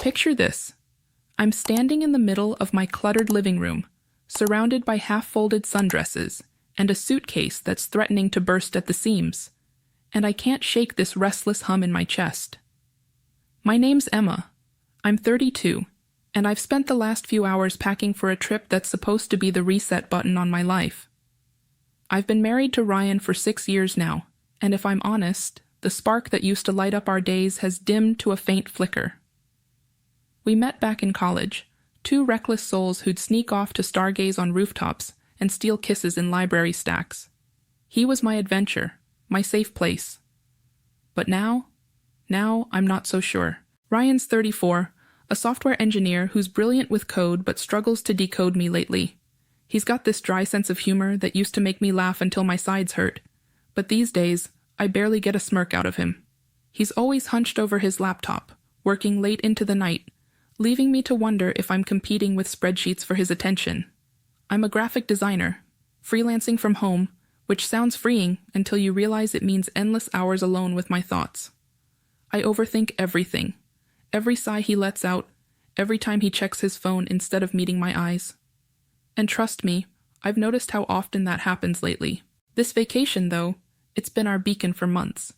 Picture this. I'm standing in the middle of my cluttered living room, surrounded by half-folded sundresses and a suitcase that's threatening to burst at the seams, and I can't shake this restless hum in my chest. My name's Emma. I'm 32, and I've spent the last few hours packing for a trip that's supposed to be the reset button on my life. I've been married to Ryan for 6 years now, and if I'm honest, the spark that used to light up our days has dimmed to a faint flicker. We met back in college, two reckless souls who'd sneak off to stargaze on rooftops and steal kisses in library stacks. He was my adventure, my safe place. But now I'm not so sure. Ryan's 34, a software engineer who's brilliant with code but struggles to decode me lately. He's got this dry sense of humor that used to make me laugh until my sides hurt, but these days, I barely get a smirk out of him. He's always hunched over his laptop, working late into the night, leaving me to wonder if I'm competing with spreadsheets for his attention. I'm a graphic designer, freelancing from home, which sounds freeing until you realize it means endless hours alone with my thoughts. I overthink everything, every sigh he lets out, every time he checks his phone instead of meeting my eyes. And trust me, I've noticed how often that happens lately. This vacation, though, it's been our beacon for months.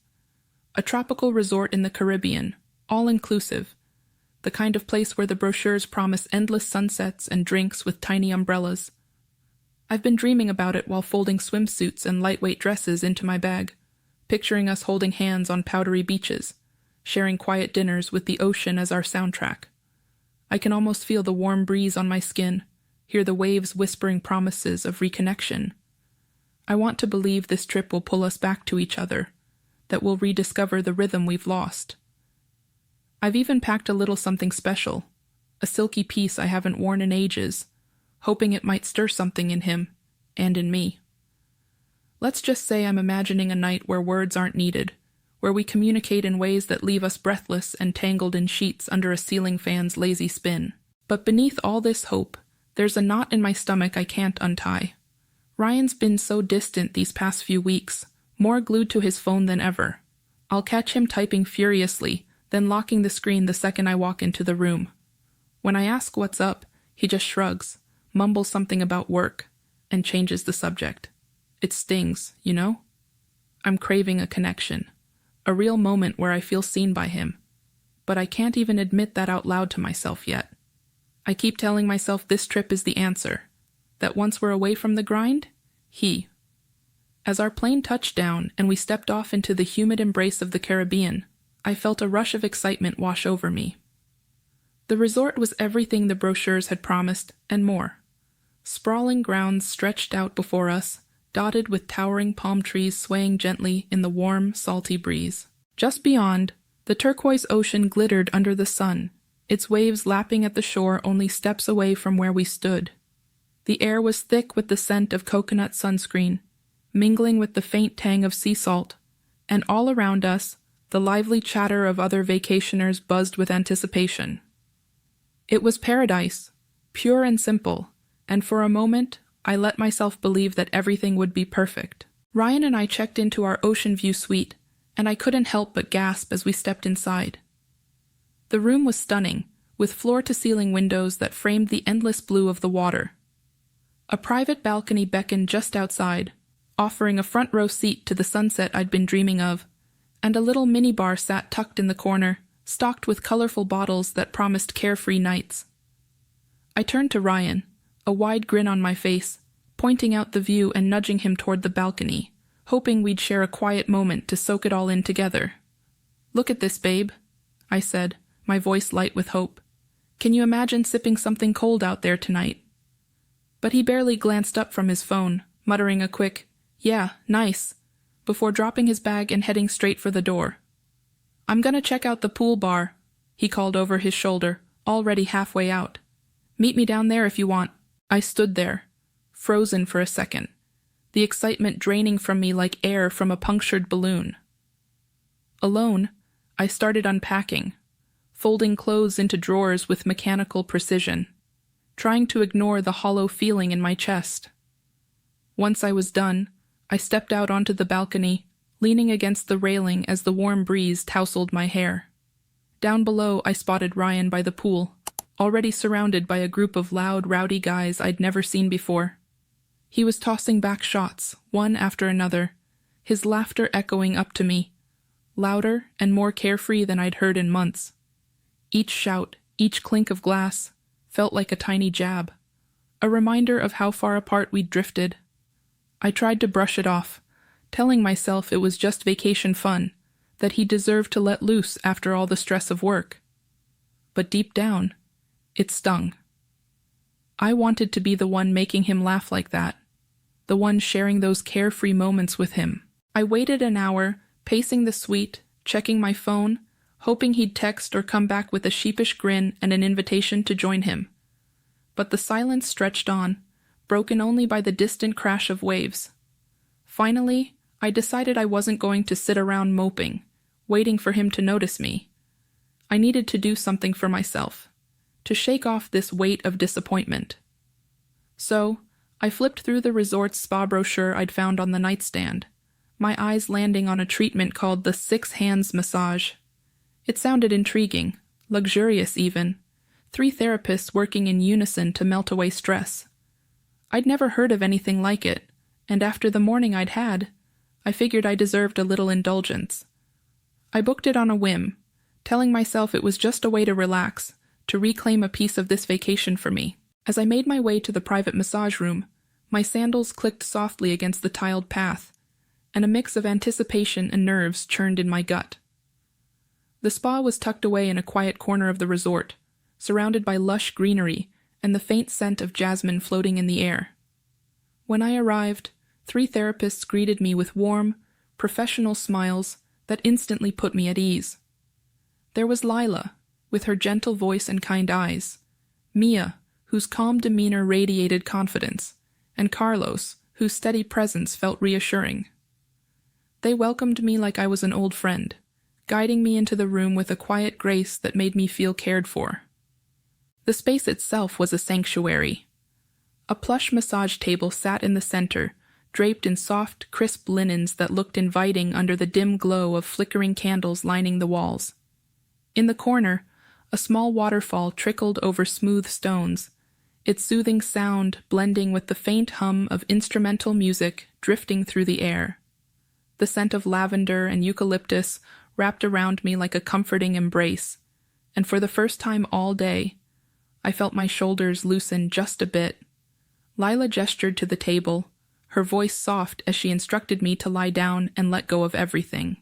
A tropical resort in the Caribbean, all-inclusiv, the kind of place where the brochures promise endless sunsets and drinks with tiny umbrellas. I've been dreaming about it while folding swimsuits and lightweight dresses into my bag, picturing us holding hands on powdery beaches, sharing quiet dinners with the ocean as our soundtrack. I can almost feel the warm breeze on my skin, hear the waves whispering promises of reconnection. I want to believe this trip will pull us back to each other, that we'll rediscover the rhythm we've lost. I've even packed a little something special, a silky piece I haven't worn in ages, hoping it might stir something in him, and in me. Let's just say I'm imagining a night where words aren't needed, where we communicate in ways that leave us breathless and tangled in sheets under a ceiling fan's lazy spin. But beneath all this hope, there's a knot in my stomach I can't untie. Ryan's been so distant these past few weeks, more glued to his phone than ever. I'll catch him typing furiously, then locking the screen the second I walk into the room. When I ask what's up, he just shrugs, mumbles something about work, and changes the subject. It stings, you know? I'm craving a connection, a real moment where I feel seen by him, but I can't even admit that out loud to myself yet. I keep telling myself this trip is the answer, that once we're away from the grind, he. As our plane touched down and we stepped off into the humid embrace of the Caribbean, I felt a rush of excitement wash over me. The resort was everything the brochures had promised and more. Sprawling grounds stretched out before us, dotted with towering palm trees swaying gently in the warm, salty breeze. Just beyond, the turquoise ocean glittered under the sun, its waves lapping at the shore only steps away from where we stood. The air was thick with the scent of coconut sunscreen, mingling with the faint tang of sea salt, and all around us, the lively chatter of other vacationers buzzed with anticipation. It was paradise, pure and simple, and for a moment, I let myself believe that everything would be perfect. Ryan and I checked into our ocean view suite, and I couldn't help but gasp as we stepped inside. The room was stunning, with floor-to-ceiling windows that framed the endless blue of the water. A private balcony beckoned just outside, offering a front-row seat to the sunset I'd been dreaming of, and a little minibar sat tucked in the corner, stocked with colorful bottles that promised carefree nights. I turned to Ryan, a wide grin on my face, pointing out the view and nudging him toward the balcony, hoping we'd share a quiet moment to soak it all in together. "Look at this, babe," I said, my voice light with hope. "Can you imagine sipping something cold out there tonight?" But he barely glanced up from his phone, muttering a quick, "Yeah, nice," before dropping his bag and heading straight for the door. "I'm gonna check out the pool bar," he called over his shoulder, already halfway out. "Meet me down there if you want." I stood there, frozen for a second, the excitement draining from me like air from a punctured balloon. Alone, I started unpacking, folding clothes into drawers with mechanical precision, trying to ignore the hollow feeling in my chest. Once I was done, I stepped out onto the balcony, leaning against the railing as the warm breeze tousled my hair. Down below, I spotted Ryan by the pool, already surrounded by a group of loud, rowdy guys I'd never seen before. He was tossing back shots, one after another, his laughter echoing up to me, louder and more carefree than I'd heard in months. Each shout, each clink of glass, felt like a tiny jab, a reminder of how far apart we'd drifted. I tried to brush it off, telling myself it was just vacation fun, that he deserved to let loose after all the stress of work. But deep down, it stung. I wanted to be the one making him laugh like that, the one sharing those carefree moments with him. I waited an hour, pacing the suite, checking my phone, hoping he'd text or come back with a sheepish grin and an invitation to join him. But the silence stretched on, broken only by the distant crash of waves. Finally, I decided I wasn't going to sit around moping, waiting for him to notice me. I needed to do something for myself, to shake off this weight of disappointment. So, I flipped through the resort's spa brochure I'd found on the nightstand, my eyes landing on a treatment called the 6 Hands Massage. It sounded intriguing, luxurious even, 3 therapists working in unison to melt away stress. I'd never heard of anything like it, and after the morning I'd had, I figured I deserved a little indulgence. I booked it on a whim, telling myself it was just a way to relax, to reclaim a piece of this vacation for me. As I made my way to the private massage room, my sandals clicked softly against the tiled path, and a mix of anticipation and nerves churned in my gut. The spa was tucked away in a quiet corner of the resort, surrounded by lush greenery and the faint scent of jasmine floating in the air. When I arrived, 3 therapists greeted me with warm, professional smiles that instantly put me at ease. There was Lila, with her gentle voice and kind eyes, Mia, whose calm demeanor radiated confidence, and Carlos, whose steady presence felt reassuring. They welcomed me like I was an old friend, guiding me into the room with a quiet grace that made me feel cared for. The space itself was a sanctuary. A plush massage table sat in the center, draped in soft, crisp linens that looked inviting under the dim glow of flickering candles lining the walls. In the corner, a small waterfall trickled over smooth stones, its soothing sound blending with the faint hum of instrumental music drifting through the air. The scent of lavender and eucalyptus wrapped around me like a comforting embrace, and for the first time all day, I felt my shoulders loosen just a bit. Lila gestured to the table, her voice soft as she instructed me to lie down and let go of everything.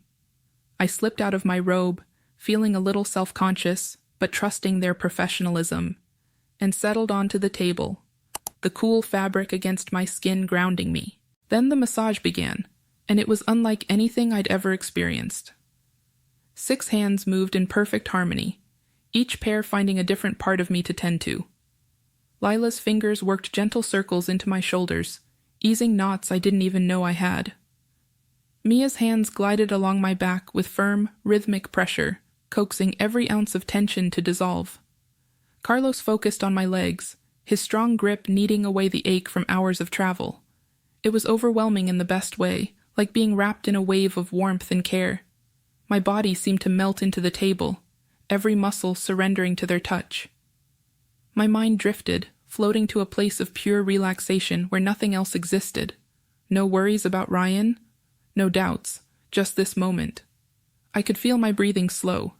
I slipped out of my robe, feeling a little self-conscious, but trusting their professionalism, and settled onto the table, the cool fabric against my skin grounding me. Then the massage began, and it was unlike anything I'd ever experienced. 6 hands moved in perfect harmony, each pair finding a different part of me to tend to. Lila's fingers worked gentle circles into my shoulders, easing knots I didn't even know I had. Mia's hands glided along my back with firm, rhythmic pressure, coaxing every ounce of tension to dissolve. Carlos focused on my legs, his strong grip kneading away the ache from hours of travel. It was overwhelming in the best way, like being wrapped in a wave of warmth and care. My body seemed to melt into the table, every muscle surrendering to their touch. My mind drifted, floating to a place of pure relaxation where nothing else existed. No worries about Ryan, no doubts, just this moment. I could feel my breathing slow,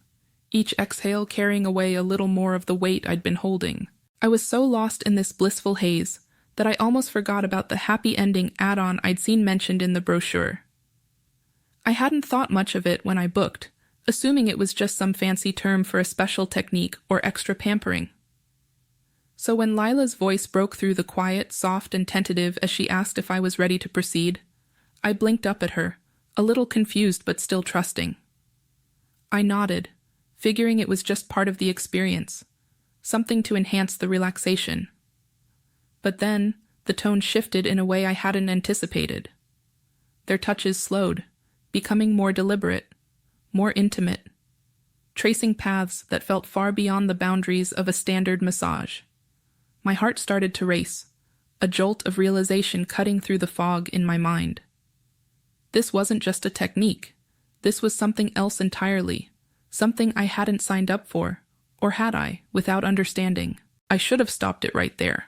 each exhale carrying away a little more of the weight I'd been holding. I was so lost in this blissful haze that I almost forgot about the happy ending add-on I'd seen mentioned in the brochure. I hadn't thought much of it when I booked, assuming it was just some fancy term for a special technique or extra pampering. So when Lila's voice broke through the quiet, soft, and tentative as she asked if I was ready to proceed, I blinked up at her, a little confused but still trusting. I nodded, figuring it was just part of the experience, something to enhance the relaxation. But then, the tone shifted in a way I hadn't anticipated. Their touches slowed, becoming more deliberate, more intimate, tracing paths that felt far beyond the boundaries of a standard massage. My heart started to race, a jolt of realization cutting through the fog in my mind. This wasn't just a technique. This was something else entirely, something I hadn't signed up for, or had I, without understanding. I should have stopped it right there.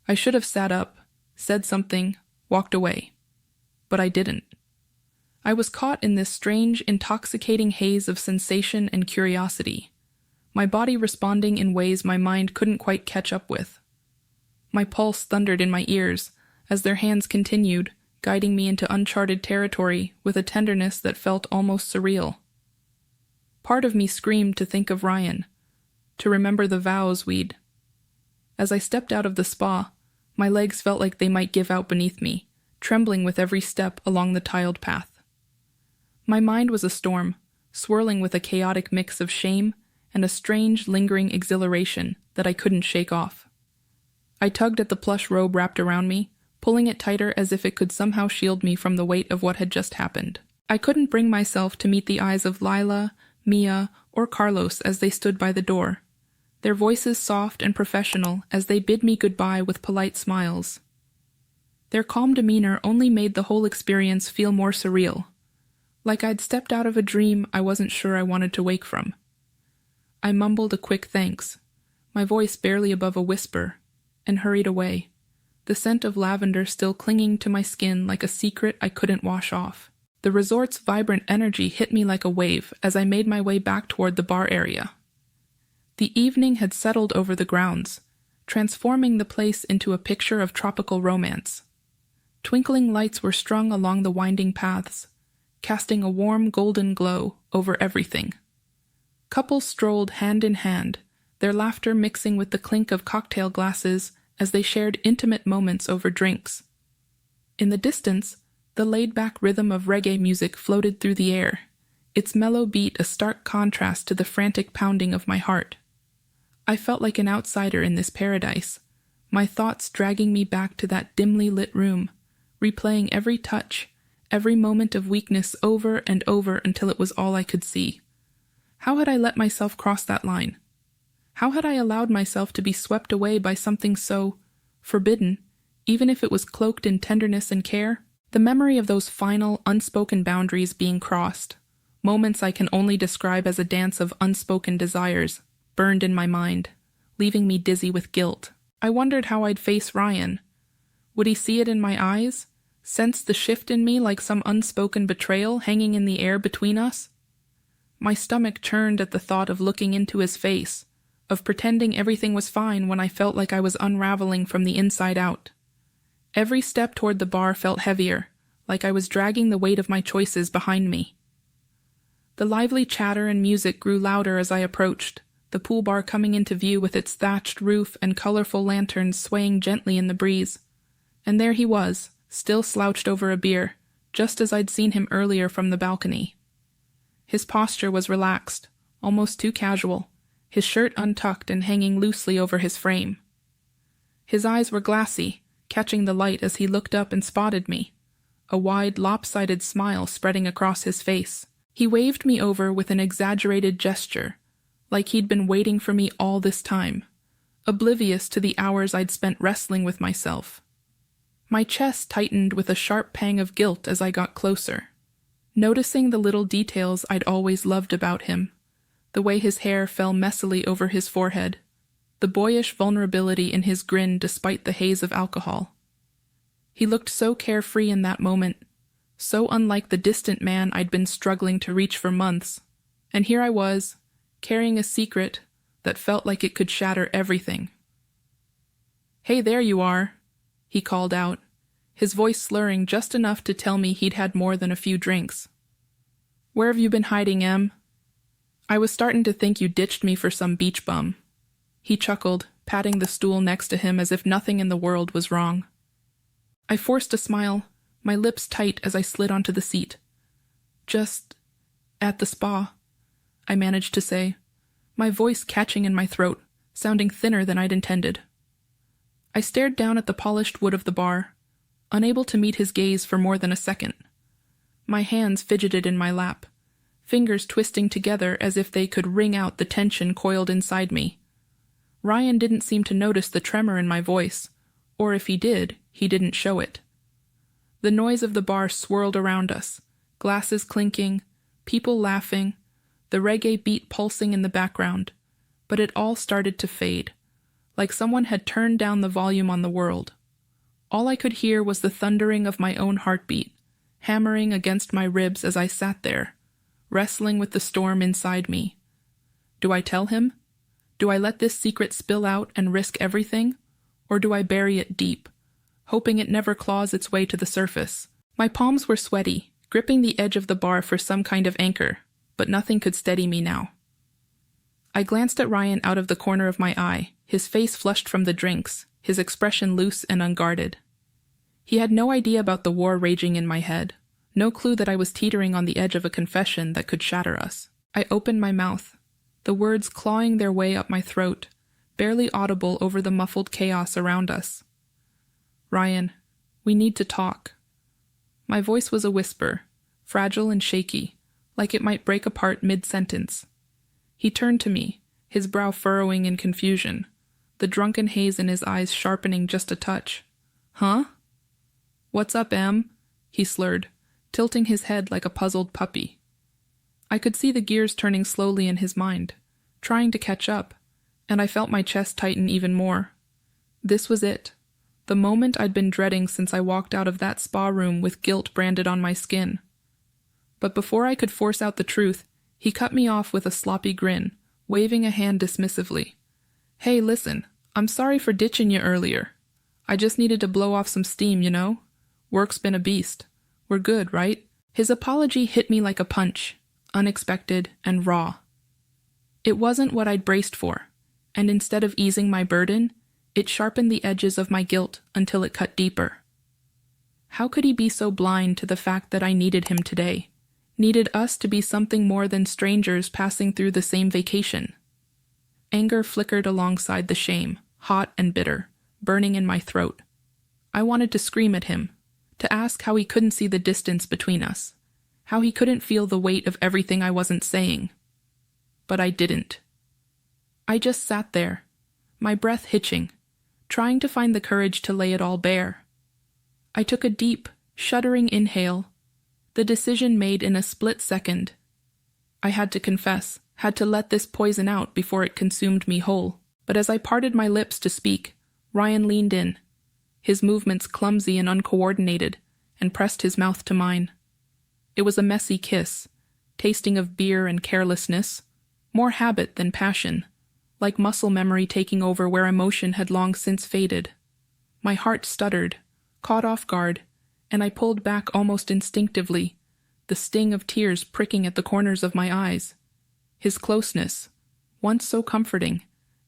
I should have sat up, said something, walked away. But I didn't. I was caught in this strange, intoxicating haze of sensation and curiosity, my body responding in ways my mind couldn't quite catch up with. My pulse thundered in my ears as their hands continued, guiding me into uncharted territory with a tenderness that felt almost surreal. Part of me screamed to think of Ryan, to remember the vows we'd. As I stepped out of the spa, my legs felt like they might give out beneath me, trembling with every step along the tiled path. My mind was a storm, swirling with a chaotic mix of shame and a strange, lingering exhilaration that I couldn't shake off. I tugged at the plush robe wrapped around me, pulling it tighter as if it could somehow shield me from the weight of what had just happened. I couldn't bring myself to meet the eyes of Lila, Mia, or Carlos as they stood by the door, their voices soft and professional as they bid me goodbye with polite smiles. Their calm demeanor only made the whole experience feel more surreal, like I'd stepped out of a dream I wasn't sure I wanted to wake from. I mumbled a quick thanks, my voice barely above a whisper, and hurried away, the scent of lavender still clinging to my skin like a secret I couldn't wash off. The resort's vibrant energy hit me like a wave as I made my way back toward the bar area. The evening had settled over the grounds, transforming the place into a picture of tropical romance. Twinkling lights were strung along the winding paths, casting a warm golden glow over everything. Couples strolled hand in hand, their laughter mixing with the clink of cocktail glasses as they shared intimate moments over drinks. In the distance, the laid-back rhythm of reggae music floated through the air, its mellow beat a stark contrast to the frantic pounding of my heart. I felt like an outsider in this paradise, my thoughts dragging me back to that dimly lit room, replaying every touch, every moment of weakness over and over until it was all I could see. How had I let myself cross that line? How had I allowed myself to be swept away by something so forbidden, even if it was cloaked in tenderness and care? The memory of those final, unspoken boundaries being crossed, moments I can only describe as a dance of unspoken desires, burned in my mind, leaving me dizzy with guilt. I wondered how I'd face Ryan. Would he see it in my eyes? Sense the shift in me like some unspoken betrayal hanging in the air between us? My stomach churned at the thought of looking into his face, of pretending everything was fine when I felt like I was unraveling from the inside out. Every step toward the bar felt heavier, like I was dragging the weight of my choices behind me. The lively chatter and music grew louder as I approached, the pool bar coming into view with its thatched roof and colorful lanterns swaying gently in the breeze. And there he was, still slouched over a beer, just as I'd seen him earlier from the balcony. His posture was relaxed, almost too casual, his shirt untucked and hanging loosely over his frame. His eyes were glassy, catching the light as he looked up and spotted me, a wide, lopsided smile spreading across his face. He waved me over with an exaggerated gesture, like he'd been waiting for me all this time, oblivious to the hours I'd spent wrestling with myself. My chest tightened with a sharp pang of guilt as I got closer, noticing the little details I'd always loved about him, the way his hair fell messily over his forehead, the boyish vulnerability in his grin despite the haze of alcohol. He looked so carefree in that moment, so unlike the distant man I'd been struggling to reach for months, and here I was, carrying a secret that felt like it could shatter everything. "Hey, there you are," he called out, his voice slurring just enough to tell me he'd had more than a few drinks. "Where have you been hiding, Em? I was starting to think you ditched me for some beach bum." He chuckled, patting the stool next to him as if nothing in the world was wrong. I forced a smile, my lips tight as I slid onto the seat. "Just at the spa," I managed to say, my voice catching in my throat, sounding thinner than I'd intended. I stared down at the polished wood of the bar, unable to meet his gaze for more than a second. My hands fidgeted in my lap, fingers twisting together as if they could wring out the tension coiled inside me. Ryan didn't seem to notice the tremor in my voice, or if he did, he didn't show it. The noise of the bar swirled around us, glasses clinking, people laughing, the reggae beat pulsing in the background, but it all started to fade, like someone had turned down the volume on the world. All I could hear was the thundering of my own heartbeat, hammering against my ribs as I sat there, wrestling with the storm inside me. Do I tell him? Do I let this secret spill out and risk everything? Or do I bury it deep, hoping it never claws its way to the surface? My palms were sweaty, gripping the edge of the bar for some kind of anchor, but nothing could steady me now. I glanced at Ryan out of the corner of my eye, his face flushed from the drinks, his expression loose and unguarded. He had no idea about the war raging in my head, no clue that I was teetering on the edge of a confession that could shatter us. I opened my mouth, the words clawing their way up my throat, barely audible over the muffled chaos around us. Ryan, we need to talk. My voice was a whisper, fragile and shaky, like it might break apart mid-sentence. He turned to me, his brow furrowing in confusion, the drunken haze in his eyes sharpening just a touch. Huh? What's up, Em? He slurred, tilting his head like a puzzled puppy. I could see the gears turning slowly in his mind, trying to catch up, and I felt my chest tighten even more. This was it, the moment I'd been dreading since I walked out of that spa room with guilt branded on my skin. But before I could force out the truth, he cut me off with a sloppy grin, waving a hand dismissively. Hey, listen, I'm sorry for ditching you earlier. I just needed to blow off some steam, you know? Work's been a beast. We're good, right? His apology hit me like a punch, unexpected and raw. It wasn't what I'd braced for, and instead of easing my burden, it sharpened the edges of my guilt until it cut deeper. How could he be so blind to the fact that I needed him today? Needed us to be something more than strangers passing through the same vacation? Anger flickered alongside the shame, hot and bitter, burning in my throat. I wanted to scream at him, to ask how he couldn't see the distance between us, how he couldn't feel the weight of everything I wasn't saying. But I didn't. I just sat there, my breath hitching, trying to find the courage to lay it all bare. I took a deep, shuddering inhale, the decision made in a split second. I had to confess, had to let this poison out before it consumed me whole. But as I parted my lips to speak, Ryan leaned in, his movements clumsy and uncoordinated, and pressed his mouth to mine. It was a messy kiss, tasting of beer and carelessness, more habit than passion, like muscle memory taking over where emotion had long since faded. My heart stuttered, caught off guard, and I pulled back almost instinctively, the sting of tears pricking at the corners of my eyes. His closeness, once so comforting,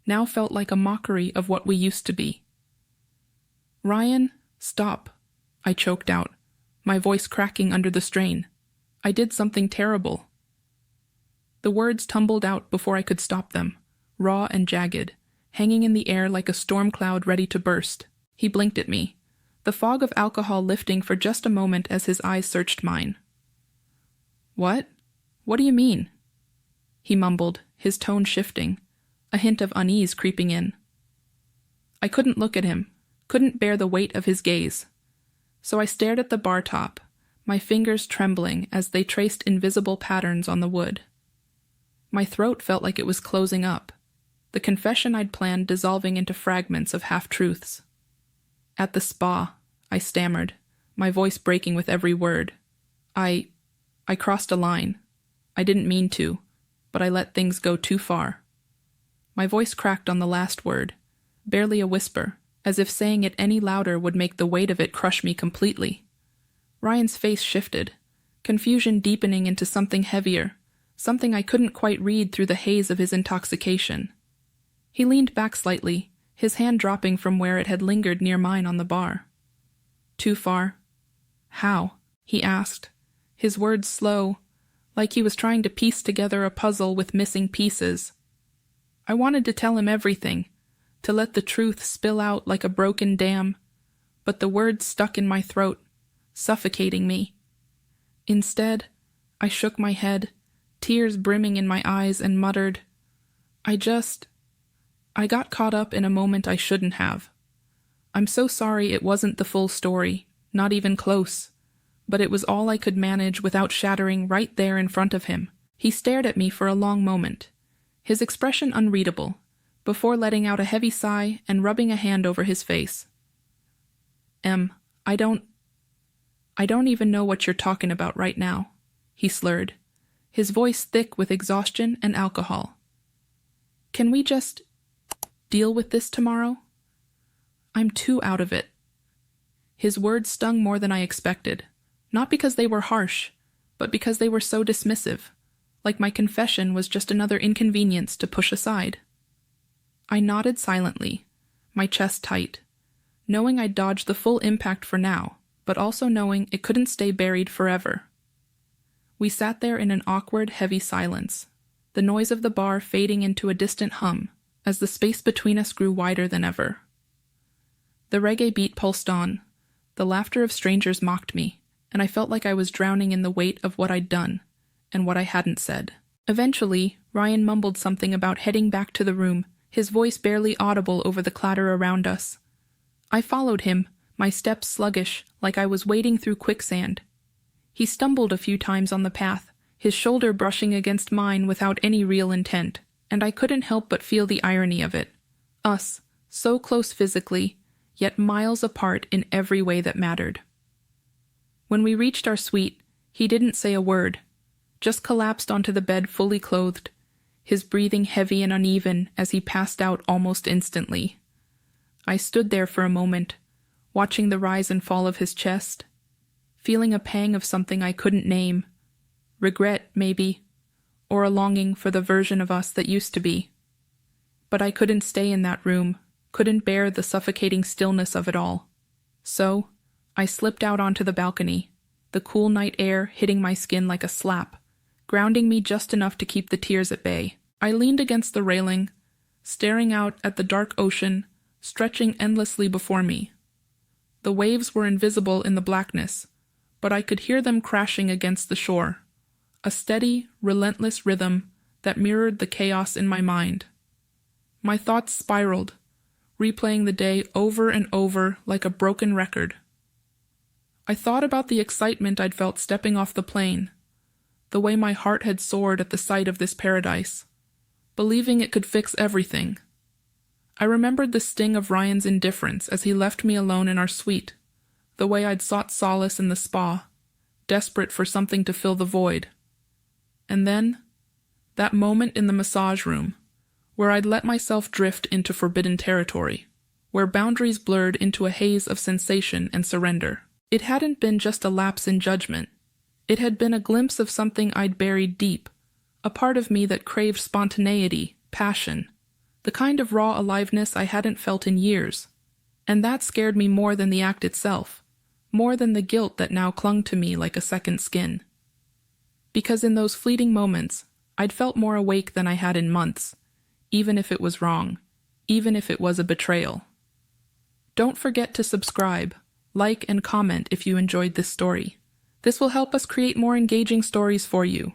now felt like a mockery of what we used to be. Ryan, stop, I choked out, my voice cracking under the strain. I did something terrible. The words tumbled out before I could stop them, raw and jagged, hanging in the air like a storm cloud ready to burst. He blinked at me, the fog of alcohol lifting for just a moment as his eyes searched mine. What? What do you mean? He mumbled, his tone shifting, a hint of unease creeping in. I couldn't look at him, couldn't bear the weight of his gaze. So I stared at the bar top, my fingers trembling as they traced invisible patterns on the wood. My throat felt like it was closing up, the confession I'd planned dissolving into fragments of half-truths. At the spa, I stammered, my voice breaking with every word. I crossed a line. I didn't mean to, but I let things go too far. My voice cracked on the last word, barely a whisper, as if saying it any louder would make the weight of it crush me completely. Ryan's face shifted, confusion deepening into something heavier, something I couldn't quite read through the haze of his intoxication. He leaned back slightly, his hand dropping from where it had lingered near mine on the bar. Too far? How? He asked, his words slow, like he was trying to piece together a puzzle with missing pieces. I wanted to tell him everything, to let the truth spill out like a broken dam, but the words stuck in my throat, suffocating me. Instead, I shook my head, tears brimming in my eyes, and muttered, I got caught up in a moment I shouldn't have. I'm so sorry it wasn't the full story, not even close, but it was all I could manage without shattering right there in front of him, He stared at me for a long moment, his expression unreadable, before letting out a heavy sigh and rubbing a hand over his face. I don't even know what you're talking about right now," he slurred, his voice thick with exhaustion and alcohol. "Can we just deal with this tomorrow? I'm too out of it." His words stung more than I expected, not because they were harsh, but because they were so dismissive, like my confession was just another inconvenience to push aside. I nodded silently, my chest tight, knowing I'd dodged the full impact for now, but also knowing it couldn't stay buried forever. We sat there in an awkward, heavy silence, the noise of the bar fading into a distant hum as the space between us grew wider than ever. The reggae beat pulsed on, the laughter of strangers mocked me, and I felt like I was drowning in the weight of what I'd done and what I hadn't said. Eventually, Ryan mumbled something about heading back to the room, his voice barely audible over the clatter around us. I followed him, my steps sluggish, like I was wading through quicksand. He stumbled a few times on the path, his shoulder brushing against mine without any real intent, and I couldn't help but feel the irony of it. Us, so close physically, yet miles apart in every way that mattered. When we reached our suite, he didn't say a word, just collapsed onto the bed fully clothed, his breathing heavy and uneven as he passed out almost instantly. I stood there for a moment, watching the rise and fall of his chest, feeling a pang of something I couldn't name. Regret, maybe, or a longing for the version of us that used to be. But I couldn't stay in that room, couldn't bear the suffocating stillness of it all. So, I slipped out onto the balcony, the cool night air hitting my skin like a slap, grounding me just enough to keep the tears at bay. I leaned against the railing, staring out at the dark ocean, stretching endlessly before me. The waves were invisible in the blackness, but I could hear them crashing against the shore, a steady, relentless rhythm that mirrored the chaos in my mind. My thoughts spiraled, replaying the day over and over like a broken record. I thought about the excitement I'd felt stepping off the plane, the way my heart had soared at the sight of this paradise, believing it could fix everything. I remembered the sting of Ryan's indifference as he left me alone in our suite, the way I'd sought solace in the spa, desperate for something to fill the void. And then, that moment in the massage room, where I'd let myself drift into forbidden territory, where boundaries blurred into a haze of sensation and surrender. It hadn't been just a lapse in judgment. It had been a glimpse of something I'd buried deep, a part of me that craved spontaneity, passion, the kind of raw aliveness I hadn't felt in years. And that scared me more than the act itself, more than the guilt that now clung to me like a second skin. Because in those fleeting moments, I'd felt more awake than I had in months, even if it was wrong, even if it was a betrayal. Don't forget to subscribe, like, and comment if you enjoyed this story. This will help us create more engaging stories for you.